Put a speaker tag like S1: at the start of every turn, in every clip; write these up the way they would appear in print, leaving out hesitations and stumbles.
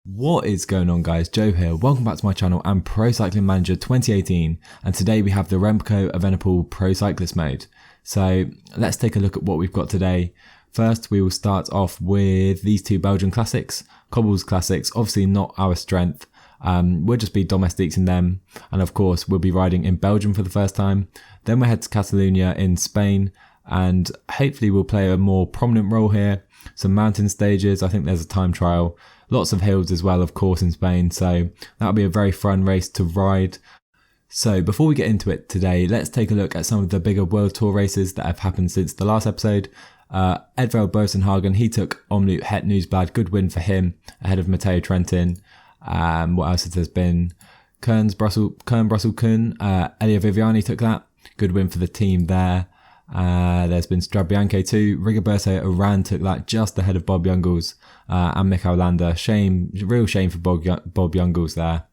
S1: What is going on, guys? Joe here. Welcome back to my channel and Pro Cycling Manager 2018, and today we have the Remco Evenepoel Pro Cyclist mode. So let's take a look at what we've got today. First, we will start off with these two Belgian classics, Cobbles classics, obviously not our strength. We'll just be domestiques in them, and of course we'll be riding in Belgium for the first time. Then we'll head to Catalunya in Spain, and hopefully we'll play a more prominent role here. Some mountain stages, I think there's a time trial. Lots of hills as well, of course, in Spain, so that'll be a very fun race to ride. So before we get into it today, let's take a look at some of the bigger World Tour races that have happened since the last episode. Edvald Boasson-Hagen, he took Omloop Het Nieuwsblad, good win for him, ahead of Matteo Trentin. What else has there been? Koen Brussel-Koen, Elia Viviani took that, good win for the team there. There's been Strabianche too. Rigoberto Urán took that just ahead of Bob Jungels and Michael Landa. Real shame for Bob Jungels there.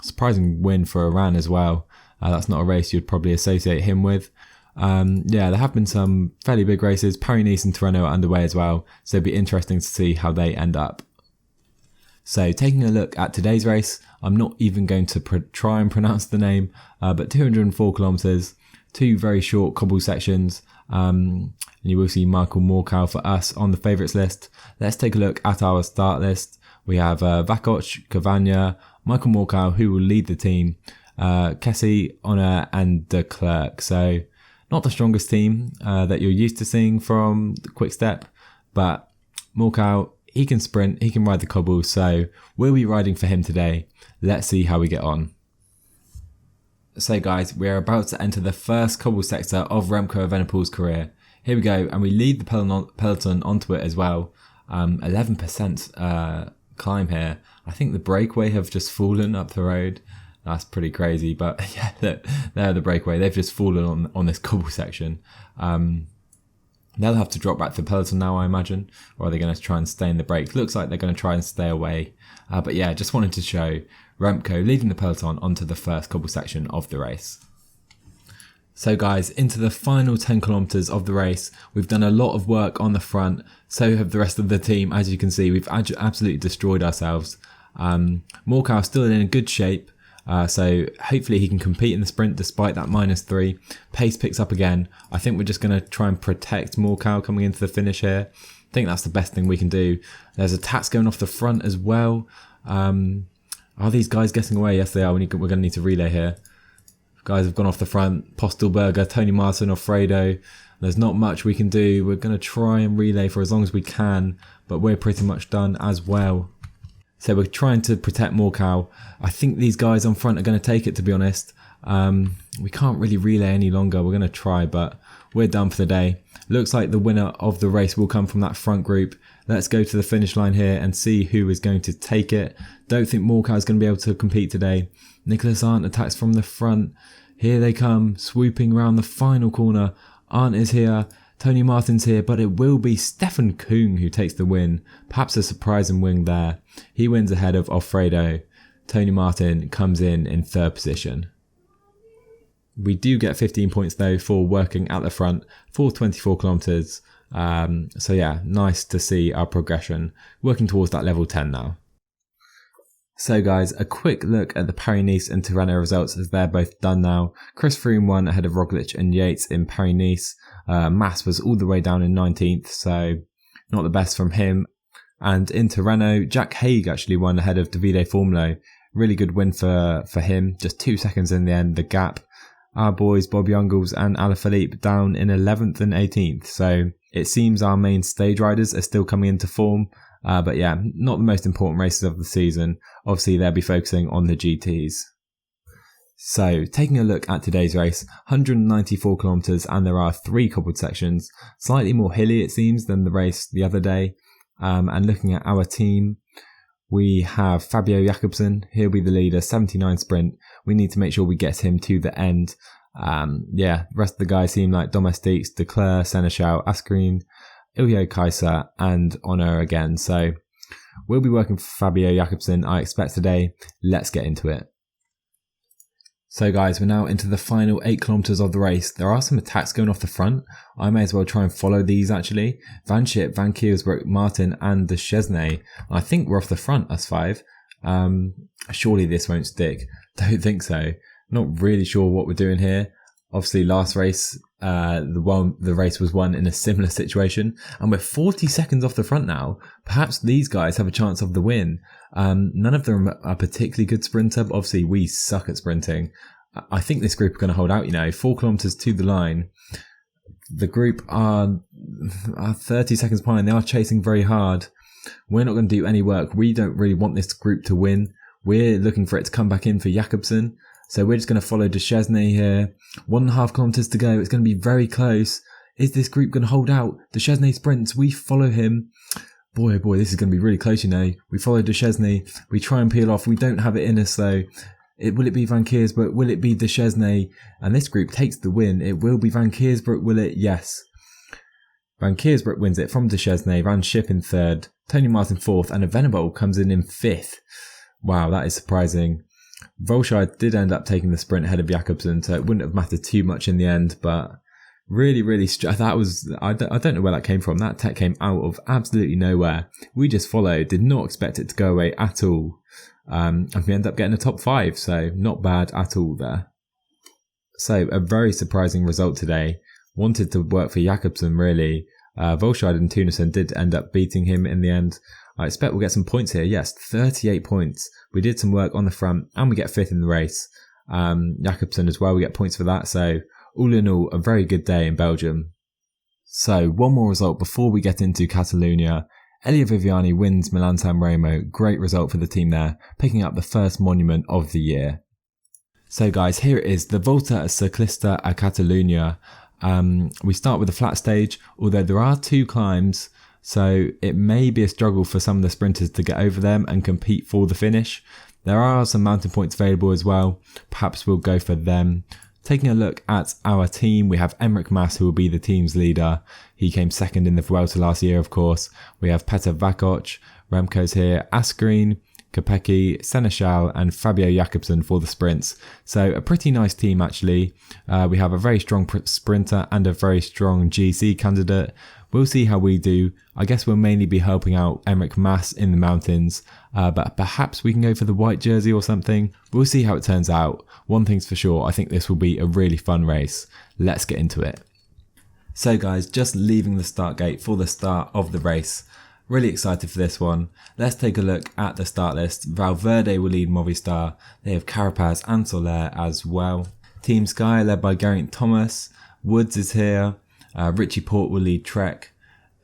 S1: Surprising win for Urán as well. That's not a race you'd probably associate him with. Yeah, there have been some fairly big races. Paris-Nice and Tirreno are underway as well, so it'd be interesting to see how they end up. So taking a look at today's race, I'm not even going to try and pronounce the name, but 204 kilometers. Two very short cobble sections, and you will see Michael Moorcow for us on the favourites list. Let's take a look at our start list. We have Vakoc, Cavagna, Michael Moorcow, who will lead the team, Kessie, Honor and De Klerk. So not the strongest team that you're used to seeing from the Quick Step, but Moorcow, he can sprint, he can ride the cobbles, so we'll be riding for him today. Let's see how we get on. So guys, we're about to enter the first cobble sector of Remco Evenepoel's career. Here we go, and we lead the peloton onto it as well. 11% climb here. I think the breakaway have just fallen up the road. That's pretty crazy, but yeah, look, they're the breakaway. They've just fallen on this cobble section. They'll have to drop back to the peloton now, I imagine, or are they going to try and stay in the break? Looks like they're going to try and stay away. But yeah, just wanted to show Remco leading the peloton onto the first cobble section of the race. So guys, into the final 10 kilometers of the race, we've done a lot of work on the front, so have the rest of the team. As you can see, we've absolutely destroyed ourselves. Moorcow still in good shape, so hopefully he can compete in the sprint despite that -3. Pace picks up again. I think we're just going to try and protect Moorcow coming into the finish here. I think that's the best thing we can do. There's attacks going off the front as well. Are these guys getting away? Yes, they are. We're going to need to relay here. Guys have gone off the front. Postelberger, Tony Martin, Alfredo. There's not much we can do. We're going to try and relay for as long as we can, but we're pretty much done as well. So we're trying to protect Moorcow. I think these guys on front are going to take it, to be honest. We can't really relay any longer. We're going to try, but we're done for the day. Looks like the winner of the race will come from that front group. Let's go to the finish line here and see who is going to take it. Don't think Moorcow is going to be able to compete today. Nicholas Arndt attacks from the front. Here they come, swooping around the final corner. Arndt is here. Tony Martin's here, but it will be Stefan Kung who takes the win. Perhaps a surprising win there. He wins ahead of Alfredo. Tony Martin comes in third position. We do get 15 points though for working at the front for 24 kilometers. So yeah, nice to see our progression working towards that level 10 now. So guys, a quick look at the Paris-Nice and Tirreno results as they're both done now. Chris Froome won ahead of Roglic and Yates in Paris-Nice. Mas was all the way down in 19th, so not the best from him. And in Tirreno, Jack Haig actually won ahead of Davide Formolo. Really good win for him, just 2 seconds in the end, the gap. Our boys Bob Jungels and Alaphilippe down in 11th and 18th, so it seems our main stage riders are still coming into form. But yeah, not the most important races of the season. Obviously, they'll be focusing on the GTs. So, taking a look at today's race, 194 kilometers, and there are 3 cobbled sections. Slightly more hilly, it seems, than the race the other day. And looking at our team, we have Fabio Jakobsen. He'll be the leader, 79 sprint. We need to make sure we get him to the end. Yeah, the rest of the guys seem like domestiques, De Klerk, Seneschal, Asgreen, Ilya Kaiser and Honor again. So we'll be working for Fabio Jakobsen, I expect today. Let's get into it. So guys, we're now into the final 8 kilometers of the race. There are some attacks going off the front. I may as well try and follow these actually. Van Schip, Van Kiersbroek, Martin and De Chesnay. I think we're off the front, us 5. Surely this won't stick. Don't think so. Not really sure what we're doing here. Obviously last race, the race was won in a similar situation, and we're 40 seconds off the front now. Perhaps these guys have a chance of the win. None of them are particularly good sprinter, but obviously we suck at sprinting. I think this group are going to hold out, 4 kilometers to the line. The group are 30 seconds behind. They are chasing very hard. We're not going to do any work. We don't really want this group to win. We're looking for it to come back in for Jakobsen. So we're just going to follow De Chesnay here. 1.5 kilometers to go. It's going to be very close. Is this group going to hold out? De Chesnay sprints. We follow him. Boy, oh boy, this is going to be really close, We follow De Chesnay. We try and peel off. We don't have it in us, though. Will it be Van Kiersbroek? Will it be De Chesnay? And this group takes the win. It will be Van Kiersbroek, will it? Yes. Van Kiersbroek wins it from De Chesnay. Van Schip in 3rd. Tony Martin 4th. And Evenepoel comes in 5th. Wow, that is surprising. Volta did end up taking the sprint ahead of Jakobsen, so it wouldn't have mattered too much in the end, but really, that was, I don't know where that came from. That tech came out of absolutely nowhere. We just followed, did not expect it to go away at all. And we end up getting a top 5, so not bad at all there. So a very surprising result today. Wanted to work for Jakobsen really. Volta and Tunison did end up beating him in the end. I expect we'll get some points here. Yes, 38 points. We did some work on the front and we get 5th in the race. Jakobsen as well, we get points for that. So all in all, a very good day in Belgium. So one more result before we get into Catalunya. Elia Viviani wins Milan-San Remo. Great result for the team there, picking up the first monument of the year. So guys, here it is, the Volta Ciclista a Catalunya. We start with the flat stage, although there are 2 climbs. So it may be a struggle for some of the sprinters to get over them and compete for the finish. There are some mountain points available as well. Perhaps we'll go for them. Taking a look at our team, we have Enric Mas, who will be the team's leader. He came 2nd in the Vuelta last year, of course. We have Peter Vakoc, Remco's here, Asgreen, Kopecky, Seneschal and Fabio Jakobsen for the sprints. So a pretty nice team actually. We have a very strong sprinter and a very strong GC candidate. We'll see how we do. I guess we'll mainly be helping out Enric Mas in the mountains, but perhaps we can go for the white jersey or something. We'll see how it turns out. One thing's for sure, I think this will be a really fun race. Let's get into it. So guys, just leaving the start gate for the start of the race. Really excited for this one. Let's take a look at the start list. Valverde will lead Movistar. They have Carapaz and Soler as well. Team Sky led by Geraint Thomas. Woods is here. Richie Porte will lead Trek.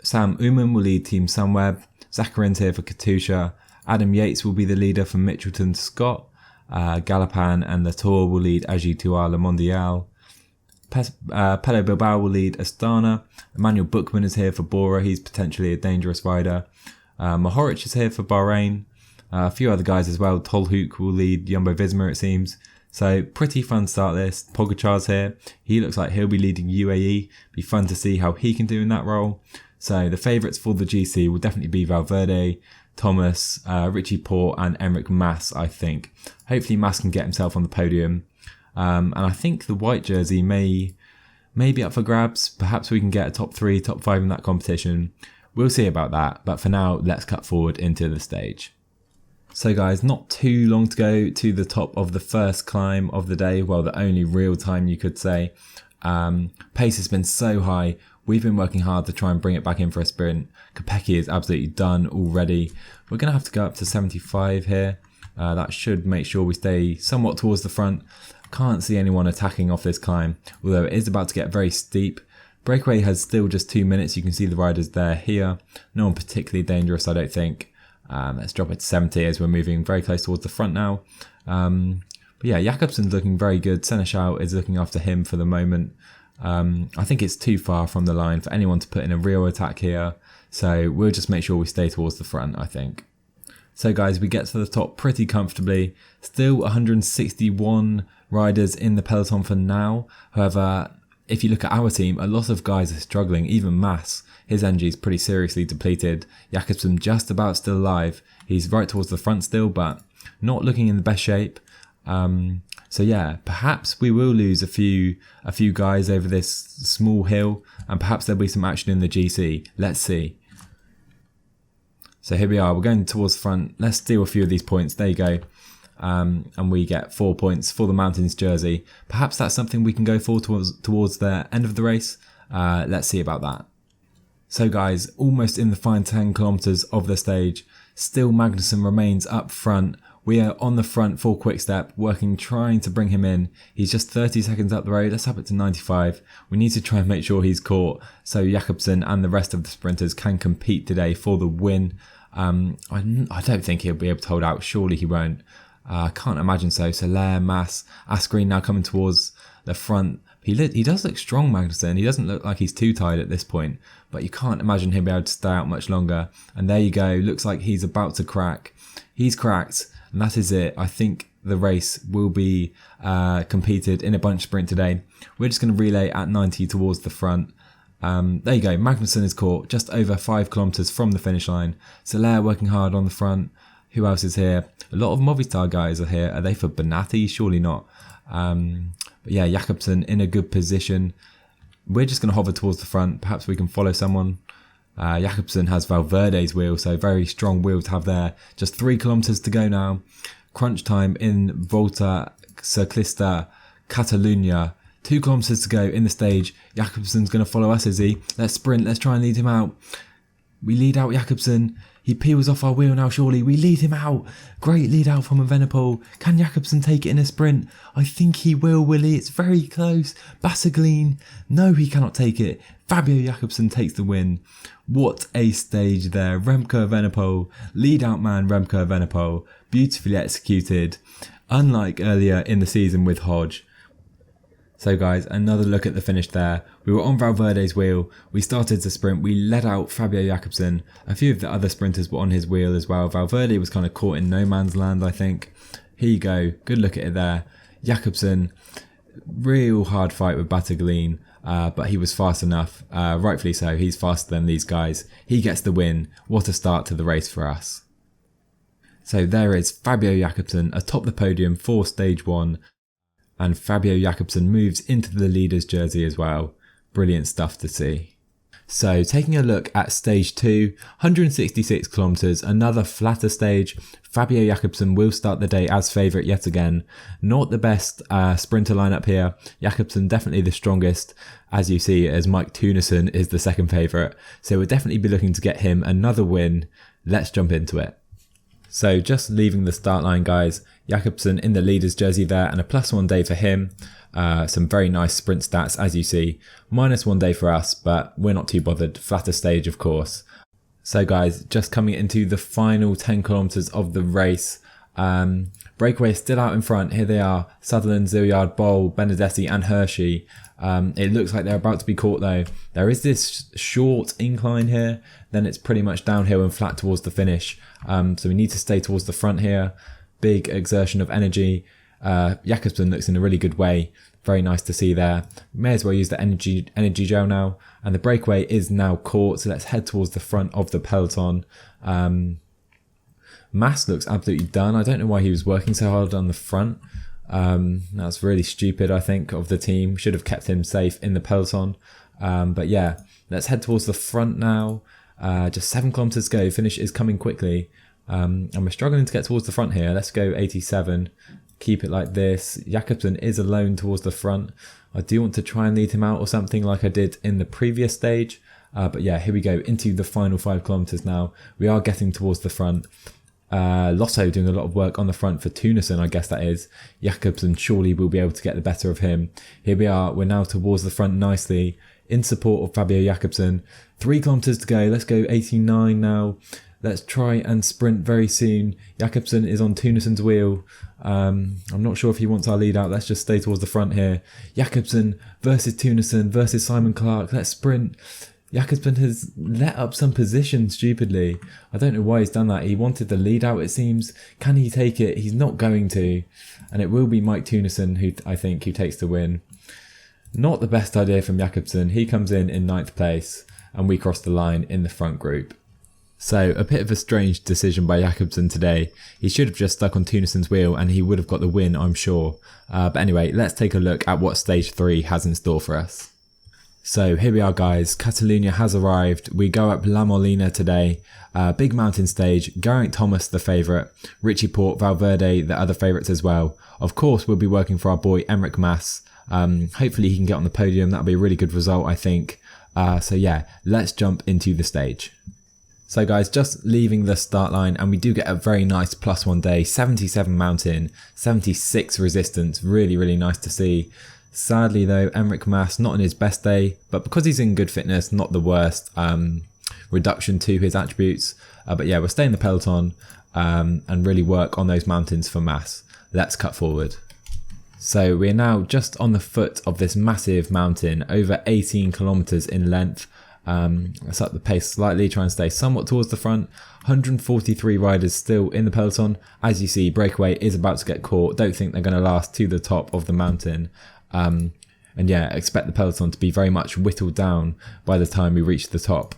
S1: Sam Oomen will lead Team Sunweb. Zacharin's here for Katusha. Adam Yates will be the leader for Mitchelton Scott. Galopan and Latour will lead Agitoir Le Mondial. Pello Bilbao will lead Astana. Emmanuel Bookman is here for Bora. He's potentially a dangerous rider. Mohoric is here for Bahrain. A few other guys as well. Tolhoek will lead Jumbo Visma, it seems. So pretty fun start list. Pogacar's here. He looks like he'll be leading UAE. Be fun to see how he can do in that role. So the favourites for the GC will definitely be Valverde, Thomas, Richie Porte and Enric Mas, I think. Hopefully Mas can get himself on the podium. And I think the white jersey may be up for grabs. Perhaps we can get a top 3, top 5 in that competition. We'll see about that. But for now, let's cut forward into the stage. So guys, not too long to go to the top of the first climb of the day. Well, the only real time you could say. Pace has been so high. We've been working hard to try and bring it back in for a sprint. Kopecky is absolutely done already. We're going to have to go up to 75 here. That should make sure we stay somewhat towards the front. Can't see anyone attacking off this climb, although it is about to get very steep. Breakaway has still just 2 minutes. You can see the riders there here. No one particularly dangerous, I don't think. Let's drop it to 70 as we're moving very close towards the front now. But yeah, Jakobsen's looking very good. Seneschal is looking after him for the moment. I think it's too far from the line for anyone to put in a real attack here. So we'll just make sure we stay towards the front, I think. So guys, we get to the top pretty comfortably. Still 161 riders in the peloton for now. However, if you look at our team, a lot of guys are struggling. Even Mas, his energy is pretty seriously depleted. Jakobsen just about still alive. He's right towards the front still, but not looking in the best shape. So yeah, perhaps we will lose a few guys over this small hill, and perhaps there'll be some action in the GC. Let's see. So here we are, we're going towards the front. Let's steal a few of these points. There you go. And we get 4 points for the Mountains jersey. Perhaps that's something we can go for towards the end of the race. Let's see about that. So guys, almost in the final 10 kilometers of the stage. Still Magnussen remains up front. We are on the front for Quickstep, trying to bring him in. He's just 30 seconds up the road. Let's up it to 95. We need to try and make sure he's caught so Jakobsen and the rest of the sprinters can compete today for the win. I don't think he'll be able to hold out. Surely he won't. I can't imagine so. Soler, Mas, Asgreen now coming towards the front. He does look strong, Magnussen. He doesn't look like he's too tired at this point, but you can't imagine him be able to stay out much longer. And there you go. Looks like he's about to crack. He's cracked, and that is it. I think the race will be competed in a bunch sprint today. We're just going to relay at 90 towards the front. There you go. Magnussen is caught just over 5 kilometers from the finish line. Soler working hard on the front. Who else is here? A lot of Movistar guys are here. Are they for Bonatti? Surely not. But yeah, Jakobsen in a good position. We're just going to hover towards the front. Perhaps we can follow someone. Jakobsen has Valverde's wheel, so very strong wheel to have there. Just 3 kilometers to go now. Crunch time in Volta Ciclista, Catalunya. 2 kilometers to go in the stage. Jakobsen's going to follow us, is he? Let's sprint. Let's try and lead him out. We lead out Jakobsen. He peels off our wheel now, surely. We lead him out. Great lead out from Evenepoel. Can Jakobsen take it in a sprint? I think he will he? It's very close. Basagleen. No, he cannot take it. Fabio Jakobsen takes the win. What a stage there. Remco Evenepoel. Lead out man Remco Evenepoel. Beautifully executed. Unlike earlier in the season with Hodge. So guys, another look at the finish there. We were on Valverde's wheel, we started to sprint, we led out Fabio Jakobsen. A few of the other sprinters were on his wheel as well. Valverde was kind of caught in no man's land, I think. Here you go, good look at it there. Jakobsen, real hard fight with Basagleen, but he was fast enough. Rightfully so, he's faster than these guys. He gets the win. What a start to the race for us. So there is Fabio Jakobsen atop the podium for stage 1. And Fabio Jakobsen moves into the leader's jersey as well. Brilliant stuff to see. So taking a look at stage 2, 166 kilometers, another flatter stage. Fabio Jakobsen will start the day as favourite yet again. Not the best sprinter lineup here. Jakobsen definitely the strongest, as you see, as Mike Teunissen is the second favourite. So we'll definitely be looking to get him another win. Let's jump into it. So just leaving the start line, guys. Jakobsen in the leader's jersey there, and a +1 day for him. Some very nice sprint stats, as you see. -1 day for us, but we're not too bothered. Flatter stage, of course. So guys, just coming into the final 10 kilometers of the race. Breakaway is still out in front. Here they are. Sutherland, Zilliard, Boll, Benedetti and Hershey. It looks like they're about to be caught though. There is this short incline here. Then it's pretty much downhill and flat towards the finish. So we need to stay towards the front here. Big exertion of energy. Jakobsen looks in a really good way. Very nice to see there. May as well use the energy gel now. And the breakaway is now caught. So let's head towards the front of the peloton. Mas looks absolutely done. I don't know why he was working so hard on the front. That's really stupid, I think, of the team. Should have kept him safe in the peloton. But yeah, let's head towards the front now. Just 7 kilometers to go. Finish is coming quickly. And we're struggling to get towards the front here. Let's go 87. Keep it like this. Jakobsen is alone towards the front. I do want to try and lead him out or something like I did in the previous stage. But yeah, here we go into the final 5 kilometers now. We are getting towards the front. Lotto doing a lot of work on the front for Teunissen, I guess that is. Jakobsen surely will be able to get the better of him. Here we are. We're now towards the front nicely in support of Fabio Jakobsen. 3 kilometers to go. Let's go 89 now. Let's try and sprint very soon. Jakobsen is on Teunissen's wheel. I'm not sure if he wants our lead out. Let's just stay towards the front here. Jakobsen versus Teunissen versus Simon Clark. Let's sprint. Jakobsen has let up some position stupidly. I don't know why he's done that. He wanted the lead out, it seems. Can he take it? He's not going to. And it will be Mike Teunissen, who takes the win. Not the best idea from Jakobsen. He comes in 9th place and we cross the line in the front group. So a bit of a strange decision by Jakobsen today. He should have just stuck on Tunisson's wheel and he would have got the win, I'm sure. But anyway, let's take a look at what stage 3 has in store for us. So here we are guys, Catalunya has arrived. We go up La Molina today. Big mountain stage, Geraint Thomas the favourite, Richie Porte, Valverde the other favourites as well. Of course we'll be working for our boy Enric Mas. Hopefully he can get on the podium, that'll be a really good result I think. So yeah, let's jump into the stage. So guys, just leaving the start line and we do get a very nice +1 day, 77 mountain, 76 resistance, really nice to see. Sadly though, Enric Mas not on his best day, but because he's in good fitness, not the worst reduction to his attributes. But yeah, we'll stay in the peloton and really work on those mountains for Mas. Let's cut forward. So we're now just on the foot of this massive mountain, over 18 kilometers in length. Let's up the pace slightly, try and stay somewhat towards the front. 143 riders still in the peloton. As you see, breakaway is about to get caught. Don't think they're going to last to the top of the mountain. And yeah, expect the peloton to be very much whittled down by the time we reach the top.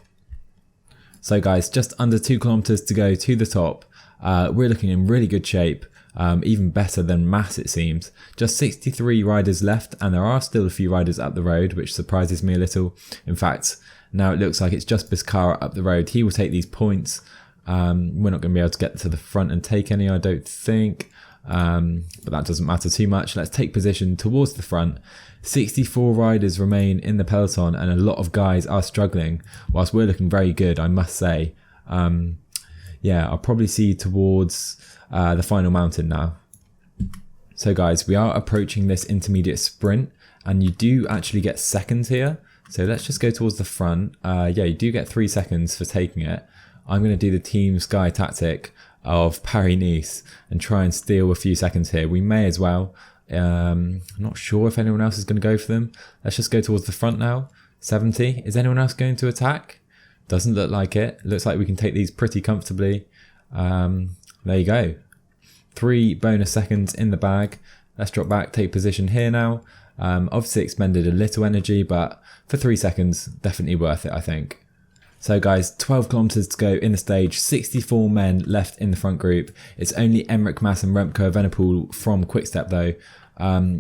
S1: So guys, just under 2 kilometers to go to the top. We're looking in really good shape. Even better than Mas it seems. Just 63 riders left and there are still a few riders up the road, which surprises me a little. In fact, now it looks like it's just Biscara up the road. He will take these points. We're not going to be able to get to the front and take any, I don't think. But that doesn't matter too much. Let's take position towards the front. 64 riders remain in the peloton and a lot of guys are struggling, whilst we're looking very good, I must say. Yeah, I'll probably see towards the final mountain now. So guys, we are approaching this intermediate sprint and you do actually get seconds here. So let's just go towards the front. Yeah, you do get 3 seconds for taking it. I'm going to do the Team Sky tactic of Paris-Nice and try and steal a few seconds here. We may as well. I'm not sure if anyone else is going to go for them. Let's just go towards the front now. 70. Is anyone else going to attack? Doesn't look like it. Looks like we can take these pretty comfortably. There you go. 3 bonus seconds in the bag. Let's drop back, take position here now. Obviously expended a little energy, but for 3 seconds, definitely worth it, I think. So guys, 12 kilometers to go in the stage, 64 men left in the front group. It's only Enric Mas and Remco Evenepoel from Quickstep though.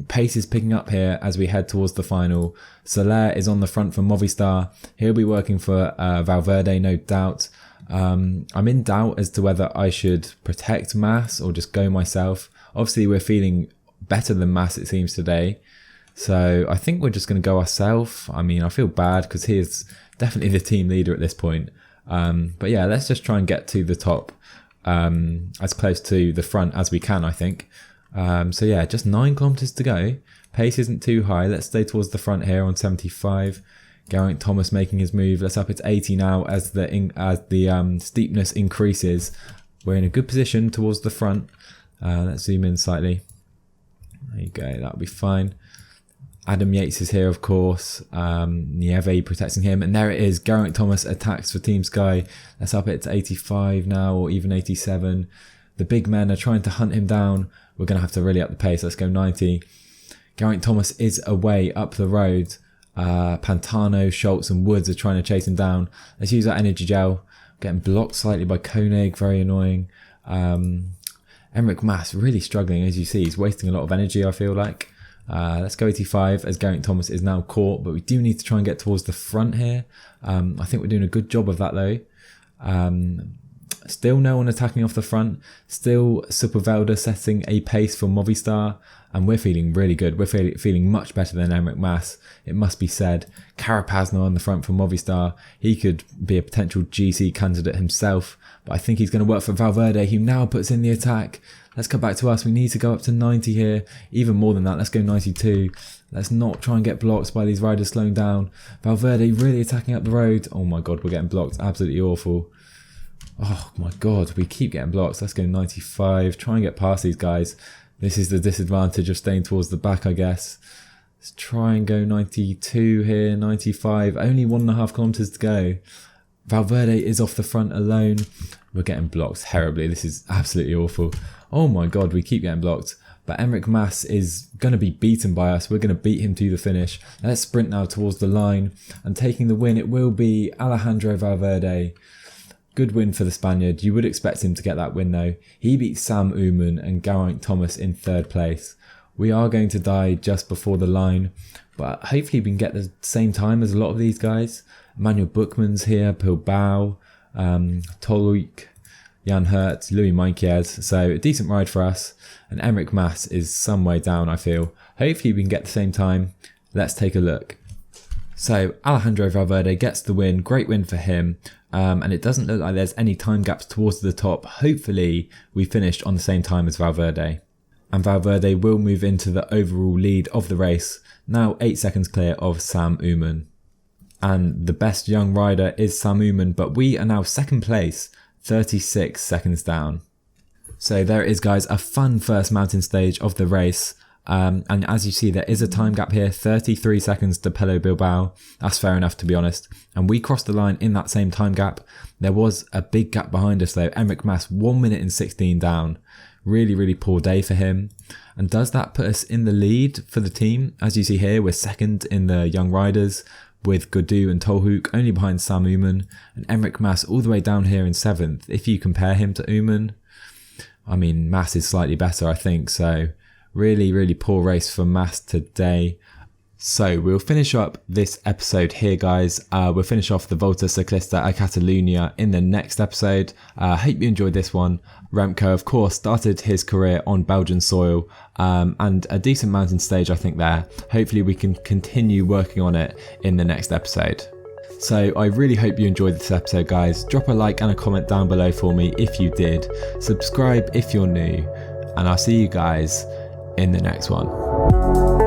S1: Pace is picking up here as we head towards the final. Soler is on the front for Movistar. He'll be working for Valverde, no doubt. I'm in doubt as to whether I should protect Mas or just go myself. Obviously we're feeling better than Mas it seems today. So I think we're just going to go ourselves. I mean, I feel bad because he is definitely the team leader at this point. But yeah, let's just try and get to the top as close to the front as we can, I think. So yeah, just 9 kilometers to go. Pace isn't too high. Let's stay towards the front here on 75. Geraint Thomas making his move. Let's up it to 80 now as the steepness increases. We're in a good position towards the front. Let's zoom in slightly. There you go, that'll be fine. Adam Yates is here, of course. Nieve protecting him. And there it is. Geraint Thomas attacks for Team Sky. Let's up it to 85 now, or even 87. The big men are trying to hunt him down. We're going to have to really up the pace. Let's go 90. Geraint Thomas is away up the road. Pantano, Schultz and Woods are trying to chase him down. Let's use our energy gel. Getting blocked slightly by Koenig. Very annoying. Enric Mas really struggling, as you see. He's wasting a lot of energy, I feel like. Let's go 85 as Geraint Thomas is now caught, but we do need to try and get towards the front here. I think we're doing a good job of that though. Still no one attacking off the front. Still Supervelda setting a pace for Movistar, and we're feeling really good. We're feeling much better than Enric Mas, it must be said. Carapaz now on the front for Movistar. He could be a potential GC candidate himself, but I think he's going to work for Valverde, who now puts in the attack. Let's come back to us. We need to go up to 90 here. Even more than that. Let's go 92. Let's not try and get blocked by these riders slowing down. Valverde really attacking up the road. Oh my god, we're getting blocked. Absolutely awful. Oh my god, we keep getting blocked. Let's go 95. Try and get past these guys. This is the disadvantage of staying towards the back, I guess. Let's try and go 92 here. 95. Only 1.5 kilometers to go. Valverde is off the front alone. We're getting blocked terribly. This is absolutely awful. Oh my god, we keep getting blocked. But Enric Mas is going to be beaten by us. We're going to beat him to the finish. Let's sprint now towards the line. And taking the win, it will be Alejandro Valverde. Good win for the Spaniard. You would expect him to get that win though. He beat Sam Oomen and Geraint Thomas in 3rd place. We are going to die just before the line, but hopefully we can get the same time as a lot of these guys. Emmanuel Bookman's here, Bilbao, Toluk, Jan Hertz, Louis Mainquez. So a decent ride for us. And Enric Mas is some way down, I feel. Hopefully we can get the same time. Let's take a look. So Alejandro Valverde gets the win. Great win for him. And it doesn't look like there's any time gaps towards the top. Hopefully we finished on the same time as Valverde. And Valverde will move into the overall lead of the race. Now 8 seconds clear of Sam Oomen. And the best young rider is Sam Oomen, but we are now 2nd place, 36 seconds down. So there it is, guys, a fun first mountain stage of the race. And as you see, there is a time gap here, 33 seconds to Pello Bilbao. That's fair enough, to be honest. And we crossed the line in that same time gap. There was a big gap behind us though. Enric Mas, 1 minute and 16 down. Really, really poor day for him. And does that put us in the lead for the team? As you see here, we're 2nd in the young riders with Godou and Tolhoek only behind Sam Oomen. And Enric Mas all the way down here in 7th. If you compare him to Oomen, I mean, Mas is slightly better, I think. So really, really poor race for Mas today. So we'll finish up this episode here, guys. We'll finish off the Volta Ciclista at Catalunya in the next episode. Hope you enjoyed this one. Remco, of course, started his career on Belgian soil, and a decent mountain stage, I think, there. Hopefully we can continue working on it in the next episode. So I really hope you enjoyed this episode, guys. Drop a like and a comment down below for me if you did. Subscribe if you're new, and I'll see you guys in the next one.